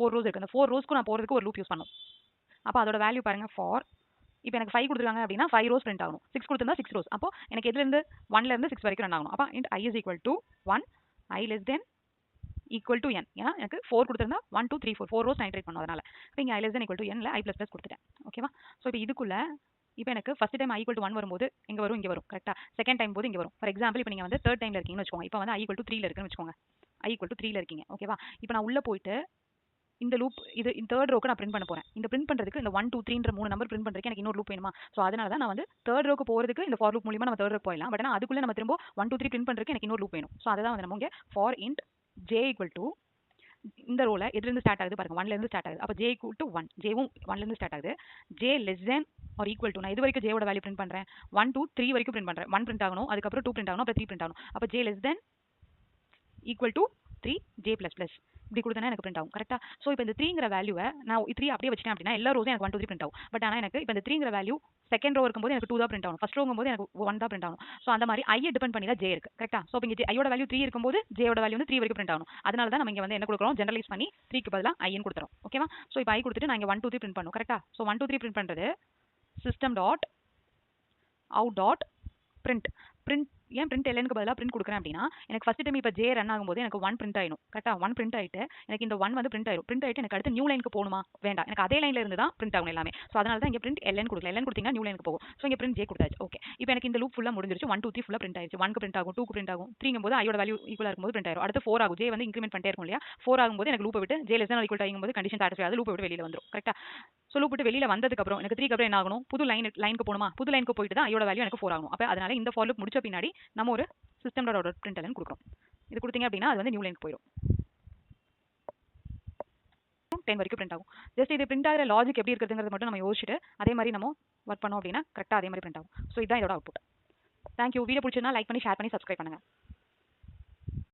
4 rose இருக்கு. அந்த 4 ரோஸ்க்கு நான் போறதுக்கு ஒரு லூப் யூஸ் பண்ணணும். அப்போ அதோட வேல்யூ பாருங்க ஃபார் இப்போ எனக்கு 5 கொடுத்துருக்காங்க அப்படின்னா 5 ரோஸ் பிரிண்ட் ஆகணும். 6 கொடுத்திருந்தா 6 ரோஸ். அப்போ எனக்கு எதுல இருந்து 1ல இருந்து 6 வரைக்கும் ரன் ஆகணும். அப்போ int i is equal to 1 i less than equal to n. ஏன்னா எனக்கு 4 கொடுத்திருந்தா 1 2 3 4 4 ரோஸ் நான் இன்டரேட் பண்ணணும். அதனால இப்போ இங்க i less than equal to n ல i plus plus கொடுத்துட்டேன். ஓகேவா? ஸோ இப்போ இதுக்குள்ள இப்போ எனக்கு first time i equal to 1 வரும்போது எங்க வரும்? இங்க வரும். கரெக்ட்டா? செகண்ட் டைம் போது இங்க வரும். ஃபார் எக்ஸாம்பிள் இப்போ நீங்க வந்து தேர்ட் டைம்ல இருக்கீங்கன்னு வெச்சுக்கோங்க. இப்போ வந்து i equal to 3ல இருக்குன்னு வெச்சுக்கோங்க. i equal to 3ல இருக்கீங்க. ஓகேவா? இப்போ நான் உள்ள போயிட்டு இந்த லூப் இது இந்த தேர்ட் ரோக்கு நான் பிரிண்ட் பண்ண போறேன். இந்த பிரிண்ட் பண்றதுக்கு இந்த 1 2 3ன்ற மூணு நம்பர் பிரிண்ட் பண்றதுக்கு எனக்கு இன்னொரு லூப் வேணுமா? சோ அதனால தான் நான் வந்து தேர்ட் ரோக்கு போறதுக்கு இந்த ஃபார் லூப் மூலமா நம்ம தேர்ட் ரோக்கு போயிடலாம். பட் ஆனா அதுக்குள்ள நம்ம திரும்ப 1 2 3 பிரிண்ட் பண்றதுக்கு எனக்கு இன்னொரு லூப் வேணும். சோ அத தான் வந்து நம்ம இங்க for int j equal to இந்த ரோல எதுல இருந்து ஸ்டார்ட் ஆகுது பாருங்க. 1ல இருந்து ஸ்டார்ட் ஆகுது. அப்ப j equal to 1 ஜேவும் 1ல இருந்து ஸ்டார்ட் ஆகுது. j less than or equal to நான் இது வரைக்கும் j ஓட வேல்யூ பிரிண்ட் பண்றேன். 1 2 3 வரைக்கும் பிரிண்ட் பண்றேன். 1 பிரிண்ட் ஆகணும். அதுக்கு அப்புறம் 2 பிரிண்ட் ஆகணும். அப்புறம் 3 பிரிண்ட் ஆகணும். அப்ப j less than equal to 3 j plus plus இப்படி கொடுத்தனா எனக்கு பிரிண்ட் ஆகும். கரெக்ட்டா? சோ இப்போ இந்த 3ங்கற வேல்யூவை நான் 3 அப்படியே வச்சிட்டேன் அப்படினா எல்லா ரோஸும் எனக்கு 1 2 3 பிரிண்ட் ஆகும். பட் ஆனா எனக்கு இப்போ இந்த 3ங்கற வேல்யூ செகண்ட் ரோ இருக்கும்போது எனக்கு 2 தான் பிரிண்ட் ஆகும். ஃபர்ஸ்ட் ரோங்கும்போது எனக்கு 1 தான் பிரிண்ட் ஆகும். சோ அந்த மாதிரி i டிபெண்ட் பண்ணி தான் j இருக்கு. கரெக்ட்டா? சோ இங்க i யோட வேல்யூ 3 இருக்கும்போது j யோட வேல்யூ வந்து 3 வரைக்கும் பிரிண்ட் ஆகணும். அதனால தான் நம்ம இங்க வந்து என்ன கொடுக்கிறோம்? ஜெனரலைஸ் பண்ணி 3 க்கு பதிலா i ன்னு கொடுத்துறோம். ஓகேவா? சோ இப்போ i கொடுத்துட்டு நான் இங்க 1 2 3 பிரிண்ட் பண்ணனும். கரெக்ட்டா? சோ 1 2 3 பிரிண்ட் பண்றது system dot out dot print print ஏன் print ln க்கு பதிலா print கொடுக்கறேன் அப்படினா எனக்கு ஃபர்ஸ்ட் டைம் இப்ப j ரன் ஆகும்போது எனக்கு 1 பிரிண்ட் ஆயிடும். கரெக்ட்டா? 1 பிரிண்ட் ஆயிட்டு எனக்கு இந்த 1 வந்து பிரிண்ட் ஆயிடும். பிரிண்ட் ஆயிட்டு எனக்கு அடுத்து நியூ லைனுக்கு போணுமா? வேண்டாம். எனக்கு அதே லைன்ல இருந்து தான் பிரிண்ட் ஆகணும் எல்லாமே. சோ அதனால தான் இங்க print ln கொடுக்கல. ln கொடுத்தீங்கன்னா நியூ லைனுக்கு போகும். சோ இங்க print j கொடுத்தாச்சு. ஓகே. இப்போ எனக்கு இந்த லூப் ஃபுல்லா முடிஞ்சிருச்சு. 1 2 3 ஃபுல்லா பிரிண்ட் ஆயிருச்சு. 1 க்கு பிரிண்ட் ஆகும், 2 க்கு பிரிண்ட் ஆகும், 3 ங்கும்போது i யோட வேல்யூ ஈக்குவலா இருக்கும்போது பிரிண்ட் ஆயிரும். அடுத்து 4 ஆகும். j வந்து இன்கிரிமென்ட் பண்ணிட்டே இருக்கும் இல்லையா? 4 ஆகும்போது எனக்கு லூப்பை விட்டு j less than or equal to ஆகும்போது கண்டிஷன் சாட்டிஸ்ஃபை ஆகுது. லூப்பை விட்டு வெளியில வந்துரும். கரெக்ட்டா? சோ லூப் விட்டு வெளியில வந்ததுக்கு அப்புறம் எனக்கு 3 க்கு அப்புறம் என்ன ஆகணும்? புது லைனுக்கு போணுமா? புது லைனுக்கு போயிட்டு தான் i யோட வேல்யூ எனக்கு 4 ஆகணும். அப்ப அதனால இந்த ஃபார் லூப் முடிச்ச பின்னாடி நம்ம ஒரு system.out.println கொடுக்கிறோம். இது கொடுத்தீங்க அப்படினா அது வந்து நியூ லைனுக்கு போயிடும். 10 வரைக்கும் பிரிண்ட் ஆகும். ஜஸ்ட் இது பிரிண்ட் ஆகிற லாஜிக் எப்படி இருக்குதுங்கிறது மட்டும் நம்ம யோசிச்சுட்டு அதே மாதிரி நம்ம வர்க் பண்ணோம் அப்படினா கரெக்ட்டா அதே மாதிரி பிரிண்ட் ஆகும். சோ இதான் இதோட அவுட்புட். Thank you. வீடியோ பிடிச்சிருந்தா லைக் பண்ணி ஷேர் பண்ணி சப்ஸ்கிரைப் பண்ணுங்க.